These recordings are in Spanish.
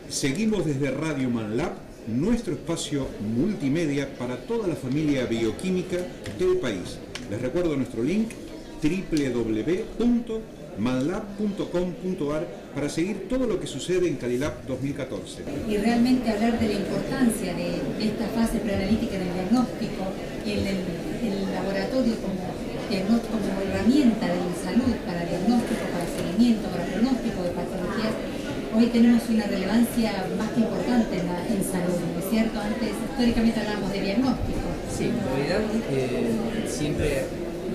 Seguimos desde Radio Manlab, nuestro espacio multimedia para toda la familia bioquímica del país. Les recuerdo nuestro link www.manlab.com.ar para seguir todo lo que sucede en Calilab 2014. Y realmente hablar de la importancia de esta fase preanalítica del diagnóstico, el laboratorio como diagnóstico, como herramienta de salud para diagnóstico, para seguimiento, para pronóstico de patologías. Hoy tenemos una relevancia más que importante en salud, ¿no es cierto? Antes, históricamente hablábamos de diagnóstico. Sí, en realidad siempre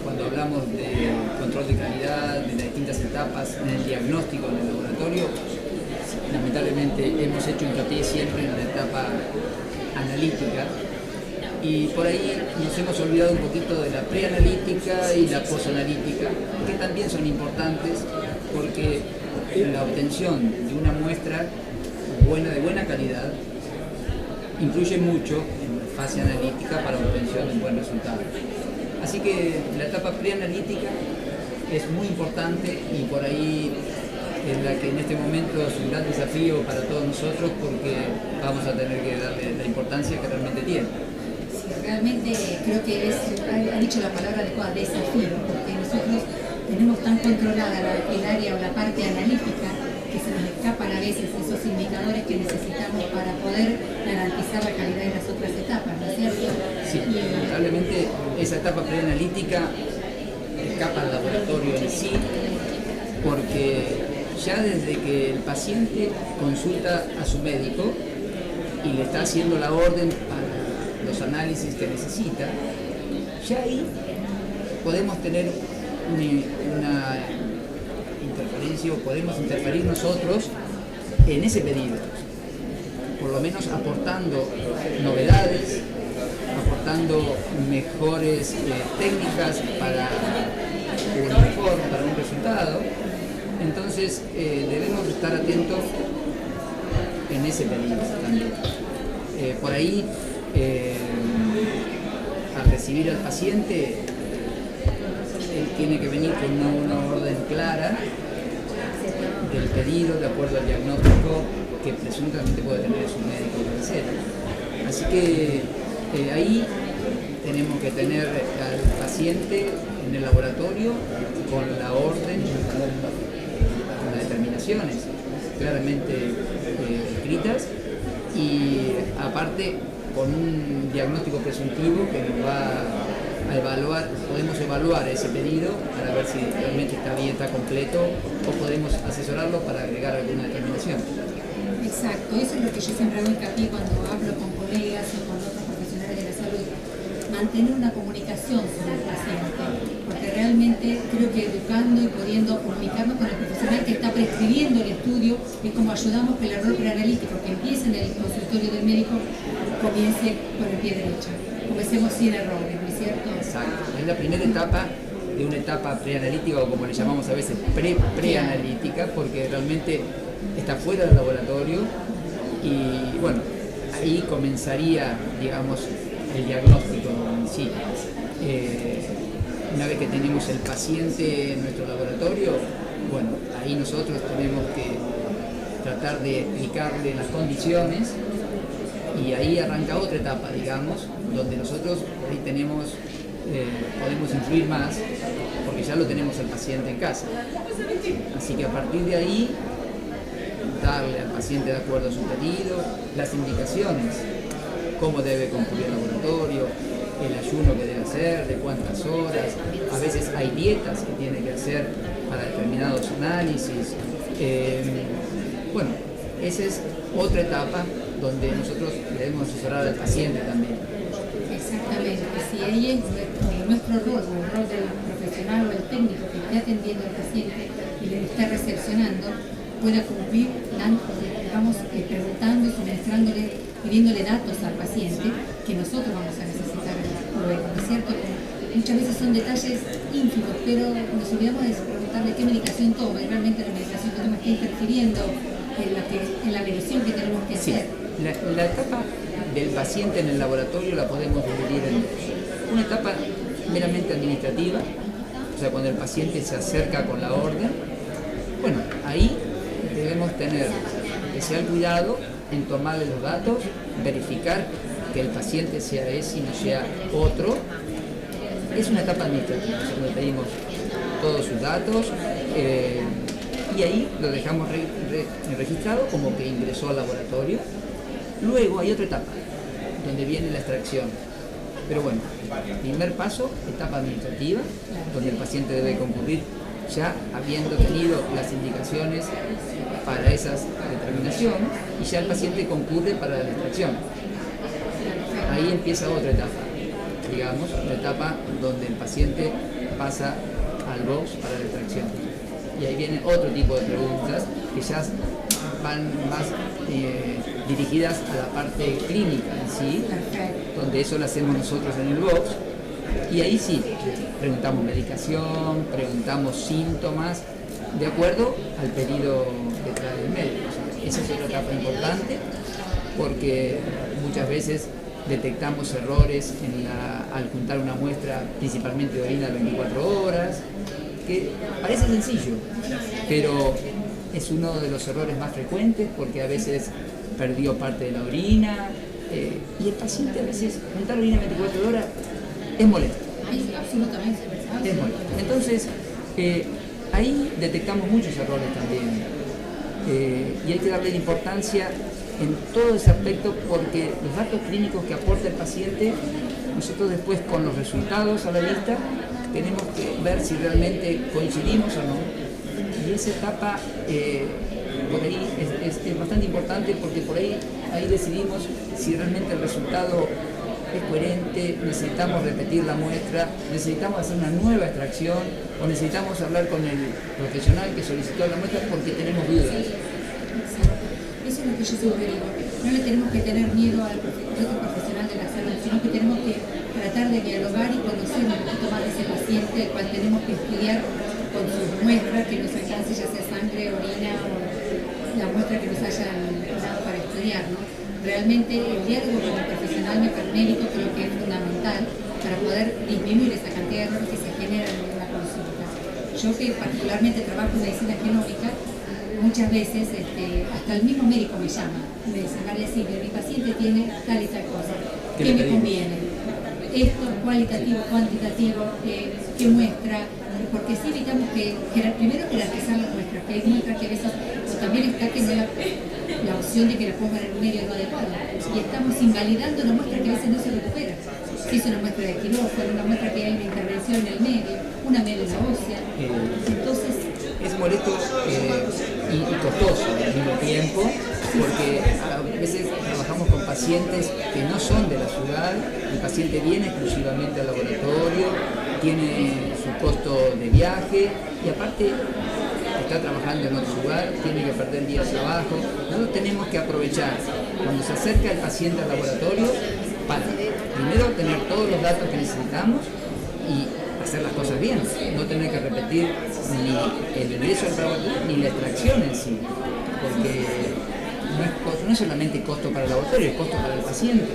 cuando hablamos de control de calidad, de las distintas etapas en el diagnóstico en el laboratorio, lamentablemente hemos hecho hincapié siempre en la etapa analítica y por ahí nos hemos olvidado un poquito de la preanalítica y la posanalítica, que también son importantes porque la obtención de una muestra de buena calidad influye mucho en la fase analítica para la obtención de un buen resultado. Así que la etapa preanalítica es muy importante y por ahí es la que en este momento es un gran desafío para todos nosotros porque vamos a tener que darle la importancia que realmente tiene. Sí, realmente creo que ha dicho la palabra adecuada, desafío, porque nosotros tenemos tan controlada el área o la parte analítica que se nos escapan a veces esos indicadores que necesitamos para poder garantizar la calidad de las otras etapas, ¿no es cierto? Sí, lamentablemente esa etapa preanalítica escapa al laboratorio en sí, porque ya desde que el paciente consulta a su médico y le está haciendo la orden para los análisis que necesita, ya ahí podemos tener una interferencia o podemos interferir nosotros en ese pedido, por lo menos aportando novedades, aportando mejores técnicas para un informe, para un resultado. Entonces debemos estar atentos en ese pedido también. Por ahí, al recibir al paciente, él tiene que venir con una orden clara del pedido de acuerdo al diagnóstico que presuntamente puede tener su médico de receta. Así que ahí tenemos que tener al paciente en el laboratorio con la orden, con las determinaciones claramente escritas y aparte con un diagnóstico presuntivo que nos va a evaluar, podemos evaluar ese pedido para ver si realmente está bien, está completo o podemos asesorarlo para agregar alguna determinación. Exacto, eso es lo que yo siempre hago hincapié cuando hablo con colegas o con otros profesionales de la salud, mantener una comunicación sobre el paciente, porque realmente creo que educando y pudiendo comunicarnos con el profesional que está prescribiendo el estudio es como ayudamos que el error preanalítico que empiece en el consultorio del médico comience con el pie derecho, comencemos sin errores, ¿no es cierto? Exacto, es la primera etapa de una etapa preanalítica o como le llamamos a veces preanalítica, porque realmente está fuera del laboratorio y bueno, ahí comenzaría, digamos, el diagnóstico en sí. Una vez que tenemos el paciente en nuestro laboratorio, bueno, ahí nosotros tenemos que tratar de explicarle las condiciones y ahí arranca otra etapa, digamos, donde nosotros ahí tenemos, podemos influir más porque ya lo tenemos al paciente en casa. Así que a partir de ahí, darle al paciente de acuerdo a su pedido, las indicaciones, cómo debe concluir el laboratorio, el ayuno que debe hacer, de cuántas horas, a veces hay dietas que tiene que hacer para determinados análisis. Bueno, esa es otra etapa donde nosotros debemos asesorar al paciente también. Exactamente, si ahí es nuestro rol, el rol del profesional o el técnico que esté atendiendo al paciente y le esté recepcionando, pueda cumplir, vamos preguntando y suministrándole, pidiéndole datos al paciente que nosotros vamos a necesitar luego, ¿no es cierto? Muchas veces son detalles ínfimos, pero nos olvidamos de preguntarle qué medicación toma y realmente la medicación que toma está interfiriendo en la medición que tenemos que hacer. La etapa del paciente en el laboratorio la podemos dividir en dos. Una etapa meramente administrativa, o sea, cuando el paciente se acerca con la orden, bueno, ahí debemos tener especial cuidado en tomarle los datos, verificar que el paciente sea ese y no sea otro. Es una etapa administrativa, donde pedimos todos sus datos y ahí lo dejamos registrado como que ingresó al laboratorio. Luego hay otra etapa, donde viene la extracción. Pero bueno, primer paso, etapa administrativa, donde el paciente debe concurrir ya habiendo tenido las indicaciones para esa determinación y ya el paciente concurre para la extracción. Ahí empieza otra etapa, digamos, la etapa donde el paciente pasa al box para la extracción. Y ahí viene otro tipo de preguntas que ya van más dirigidas a la parte clínica en sí, donde eso lo hacemos nosotros en el box. Y ahí sí, preguntamos medicación, preguntamos síntomas, de acuerdo al pedido que trae el médico. Esa es otra etapa importante, porque muchas veces detectamos errores al juntar una muestra, principalmente de orina, de 24 horas, que parece sencillo, pero es uno de los errores más frecuentes, porque a veces perdió parte de la orina, y el paciente a veces juntar orina 24 horas es molesto. Absolutamente. Es molesto. Entonces, ahí detectamos muchos errores también, y hay que darle importancia en todo ese aspecto, porque los datos clínicos que aporta el paciente, nosotros después con los resultados a la vista tenemos que ver si realmente coincidimos o no. Y esa etapa por ahí es bastante importante, porque por ahí decidimos si realmente el resultado es coherente, necesitamos repetir la muestra, necesitamos hacer una nueva extracción o necesitamos hablar con el profesional que solicitó la muestra porque tenemos dudas. Eso es lo que yo siempre digo. No le tenemos que tener miedo al profesional de la salud, sino que tenemos que tratar de dialogar y conocer un poquito más de ese paciente, al cual tenemos que estudiar con sus muestras que nos alcance, ya sea sangre, orina o la muestra que nos hayan dado para estudiar, ¿no? Realmente el diálogo con el profesional médico creo que es fundamental para poder disminuir esa cantidad de errores que se generan en una consulta. Yo que particularmente trabajo en medicina genómica, muchas veces hasta el mismo médico me llama y me dice: María Silvia, mi paciente tiene tal y tal cosa, ¿qué me conviene? Esto, cualitativo, cuantitativo, qué muestra, porque si evitamos que primero jerarquizar las muestras, que hay muestras que a veces, o también está que no la opción de que la pongan en un medio no adecuado, y estamos invalidando una muestra que a veces no se recupera. Si es una muestra de quirófano, una muestra que hay una intervención en el medio, una médula ósea, entonces es molesto y costoso al mismo tiempo, porque a veces trabajamos con pacientes que no son de la ciudad, el paciente viene exclusivamente al laboratorio, tiene su costo de viaje y aparte está trabajando en otro lugar, tiene que perder días de trabajo. Nosotros tenemos que aprovechar cuando se acerca el paciente al laboratorio para primero tener todos los datos que necesitamos y hacer las cosas bien, no tener que repetir ni el ingreso al laboratorio ni la extracción en sí, porque no es solamente costo para el laboratorio, es costo para el paciente.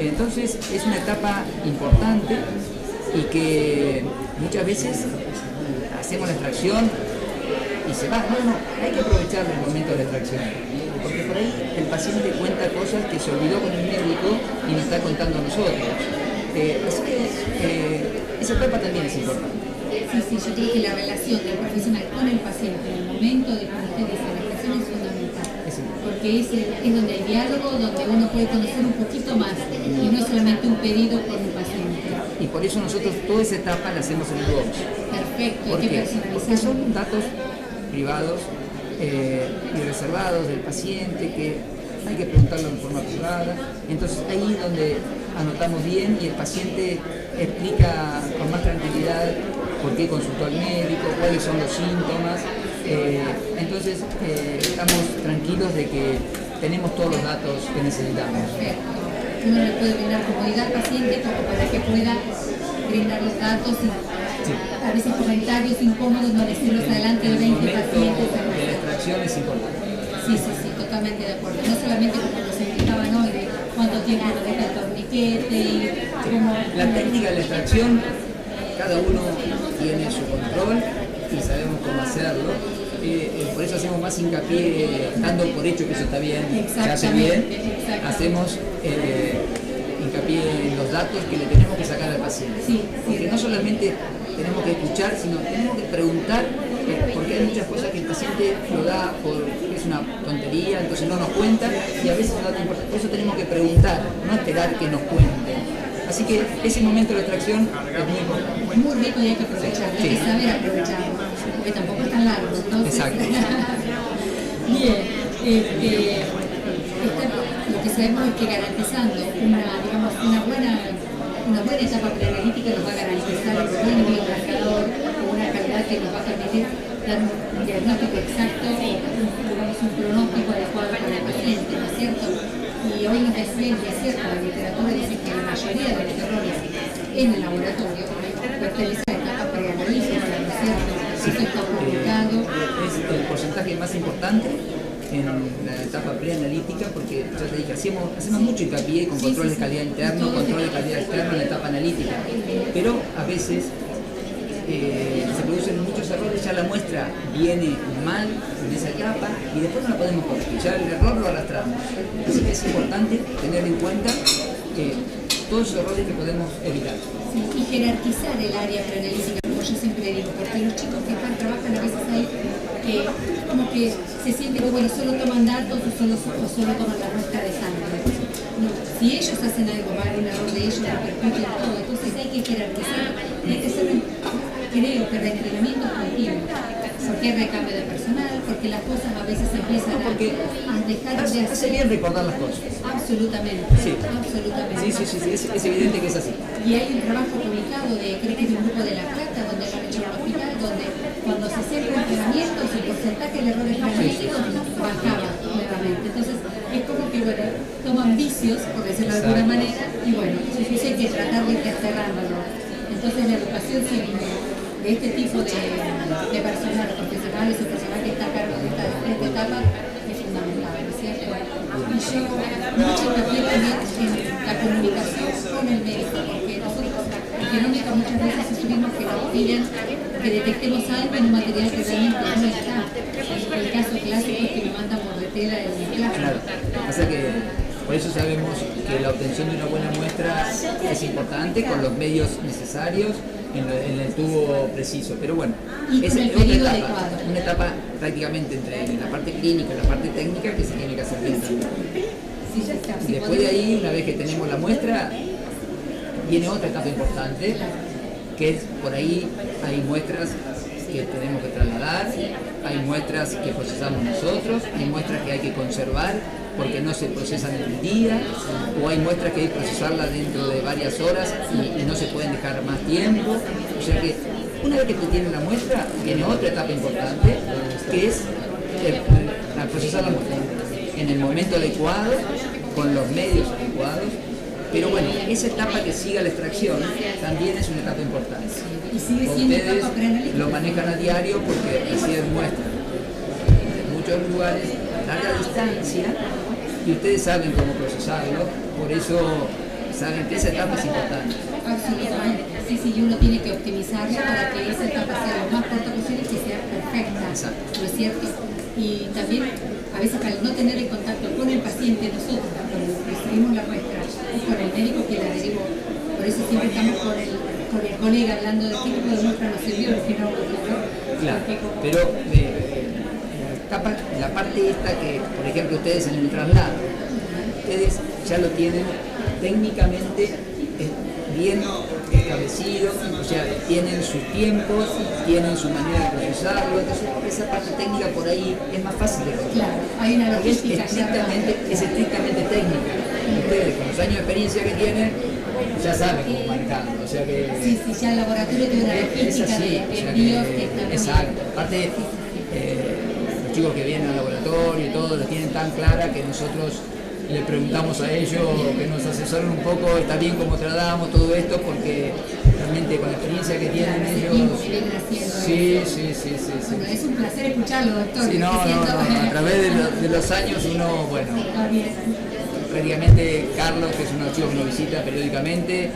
Entonces es una etapa importante y que muchas veces hacemos la extracción y se va. No, hay que aprovechar el momento de la extracción, porque por ahí el paciente cuenta cosas que se olvidó con el médico y nos está contando a nosotros. Así que esa etapa también es importante. Sí, yo creo que la relación del profesional con el paciente en el momento de, como usted dice, la extracción es fundamental, porque es donde hay diálogo, donde uno puede conocer un poquito más y no solamente un pedido con un paciente. Y por eso nosotros toda esa etapa la hacemos en el box. Perfecto, ¿Por hay que qué? personalizar. Porque son datos privados y reservados del paciente que hay que preguntarlo en forma privada. Entonces ahí donde anotamos bien y el paciente explica con más tranquilidad por qué consultó al médico, cuáles son los síntomas. Entonces estamos tranquilos de que tenemos todos los datos que necesitamos. Perfecto. Uno le puede brindar comodidad al paciente como para que pueda brindar los datos y a veces comentarios incómodos no decirlos adelante de 20 pacientes. De la extracción es importante. Sí, totalmente de acuerdo. No solamente como nos explicaban hoy de cuánto tiempo nos deja el torniquete y cómo... La técnica de la extracción, cada uno tiene su control y sabemos cómo hacerlo. por eso hacemos más hincapié, dando por hecho que eso está bien, se hace bien, hacemos hincapié en los datos que le tenemos que sacar al paciente. Porque no solamente tenemos que escuchar, sino tenemos que preguntar, porque hay muchas cosas que el paciente lo da porque es una tontería, entonces no nos cuenta, y a veces no da importancia. Por eso tenemos que preguntar, no esperar que nos cuenten. Así que ese momento de extracción es muy importante. Es muy rico y hay que aprovecharlo, hay que saber aprovecharlo, porque tampoco es tan largo. Entonces... Exacto. Bien, lo que sabemos es que garantizando una buena etapa preanalítica nos va a garantizar un buen biomarcador con una calidad que nos va a permitir dar un diagnóstico exacto, un pronóstico adecuado para el paciente, ¿no es cierto? Y hoy nos decían que es cierto, la literatura dice que la mayoría de los errores en el laboratorio pertenece a la etapa preanalítica, ¿no es cierto? Eso está publicado. Es el porcentaje más importante en la etapa preanalítica, porque ya te dije, hacemos mucho hincapié con control de calidad interno, control de calidad externo en la etapa analítica, pero a veces se producen muchos errores, ya la muestra viene mal en esa etapa y después no la podemos corregir, ya el error lo arrastramos. Así que es importante tener en cuenta todos los errores que podemos evitar. Sí, y jerarquizar el área preanalítica, como yo siempre digo, porque los chicos que trabajan a veces ahí, como que se sienten que bueno, solo toman datos o solo toman la muestra de sangre. No, si ellos hacen algo mal, un error de ellos repercute en todo, entonces hay que jerarquizar, hay que hacer, creo que reentrenamiento continuo, porque hay recambio de personal, porque las cosas a veces empiezan a dejar de hacer. Hace bien recordar las cosas. Absolutamente, sí. Absolutamente. Sí, es evidente que es así. Y hay un trabajo publicado creo que es de un grupo de La Plata, donde lo han hecho en el hospital, donde cuando se hacían entrenamientos el porcentaje de errores analíticos bajaba nuevamente. Entonces es como que bueno, toman vicios, por decirlo de alguna manera, y bueno, eso hay que tratar de ir cerrándolo. Entonces la educación civil de este tipo de personal, profesionales o personal que está a cargo de esta etapa es fundamental, ¿no es cierto? Y yo mucho hincapié también en la comunicación con el médico, porque nosotros en genómica muchas veces sufrimos que nos piden que detectemos algo en un material que realmente no está. El caso clásico es que me mandan por retela en el clase. Claro, o sea que por eso sabemos que la obtención de una buena muestra es importante con los medios necesarios en el tubo preciso, pero bueno, es una etapa prácticamente entre la parte clínica y la parte técnica que se tiene que hacer bien también. Y después de ahí, una vez que tenemos la muestra, viene otra etapa importante, que es por ahí hay muestras que tenemos que trasladar, hay muestras que procesamos nosotros, hay muestras que hay que conservar porque no se procesan en el día, o hay muestras que hay que procesarlas dentro de varias horas y no se pueden dejar más tiempo. O sea que una vez que tú tienes la muestra, viene otra etapa importante, que es procesar la muestra en el momento adecuado, con los medios adecuados. Pero bueno, esa etapa que sigue a la extracción también es una etapa importante. Ustedes lo manejan a diario porque reciben muestras en muchos lugares, a larga distancia, y ustedes saben cómo procesarlo, por eso saben que esa etapa es importante. Absolutamente, sí, uno tiene que optimizarla para que esa etapa sea lo más corta posible y que sea perfecta. Exacto. ¿No es cierto? Y también, a veces al no tener el contacto con el paciente, nosotros, cuando recibimos la muestra, es con el médico que la derivó. Por eso siempre estamos con el colega hablando de qué tipo de muestra nos sirvió, el que no. Claro, pero la parte esta que, por ejemplo, ustedes en el traslado, ustedes ya lo tienen técnicamente bien establecido, o sea, tienen sus tiempos, tienen su manera de procesarlo, entonces esa parte técnica por ahí es más fácil de controlar. Claro, hay una logística. Es estrictamente técnica. Ustedes, con los años de experiencia que tienen, ya saben cómo manejarlo, o sea que... Sí, ya el laboratorio tiene una logística de envíos que está... Exacto, aparte los chicos que vienen al laboratorio y todo, la tienen tan clara que nosotros le preguntamos a ellos que nos asesoren un poco, está bien cómo tratamos todo esto, porque realmente con la experiencia que tienen ellos... Sí. Bueno, es un placer escucharlo, doctor. Sí, a través de los años uno, bueno, prácticamente Carlos, que es un chico que nos visita periódicamente,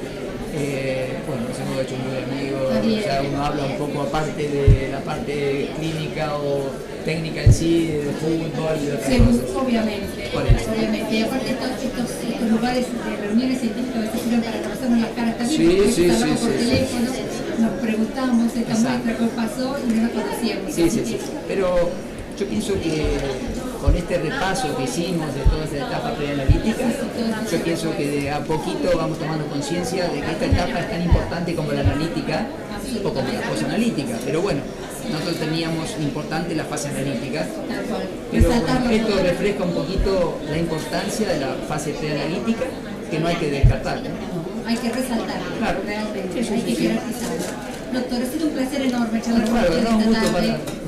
bueno, nos hemos hecho muy amigos, ya uno habla un poco aparte de la parte clínica o técnica en sí, de fútbol, de otras cosas. Obviamente, ¿Cuál es? obviamente. Y aparte estos lugares de reuniones científicas a veces sirven para conocernos las caras también, Sí, porque sí, hablamos sí, por sí, teléfono, nos preguntamos esta Exacto. muestra qué pasó y no nos conocíamos. Sí, Así sí, que, sí. Pero yo pienso que con este repaso que hicimos de toda esta etapa preanalítica, yo pienso que de a poquito vamos tomando conciencia de que esta etapa es tan importante como la analítica o como la posanalítica. Pero bueno, nosotros teníamos importante la fase analítica, tal cual. pero Resaltarlo. bueno, esto refleja un poquito la importancia de la fase preanalítica que no hay que descartar, ¿no? No, hay que resaltarlo, Claro. realmente, Sí, sí, hay que sí. jerarquizarlo. Doctor, ha sido un placer enorme charlar con Claro, usted no, un esta gusto tarde. para-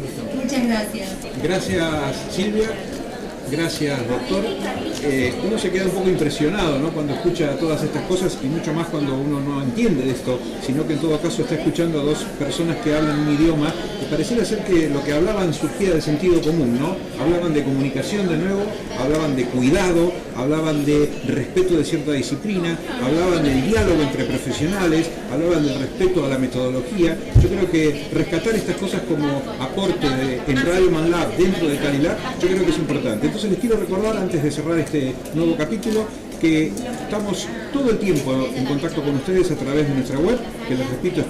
Muchas gracias. Gracias Silvia, gracias doctor. Uno se queda un poco impresionado, ¿no?, cuando escucha todas estas cosas, y mucho más cuando uno no entiende de esto, sino que en todo caso está escuchando a dos personas que hablan un idioma y pareciera ser que lo que hablaban surgía de sentido común, ¿no? Hablaban de comunicación de nuevo, hablaban de cuidado, hablaban de respeto de cierta disciplina, hablaban del diálogo entre profesionales, hablaban del respeto a la metodología. Yo creo que rescatar estas cosas como aporte en Radio Manlab dentro de Canilab, yo creo que es importante. Entonces les quiero recordar, antes de cerrar este nuevo capítulo, que estamos todo el tiempo en contacto con ustedes a través de nuestra web, que les repito es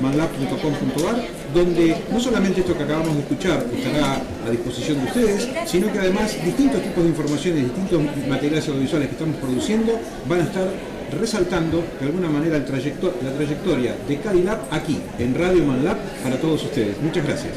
www.manlab.com.ar, donde no solamente esto que acabamos de escuchar estará a disposición de ustedes, sino que además distintos tipos de informaciones, distintos materiales audiovisuales que estamos produciendo van a estar resaltando de alguna manera la trayectoria de Canilab aquí en Radio Manlab para todos ustedes. Muchas gracias.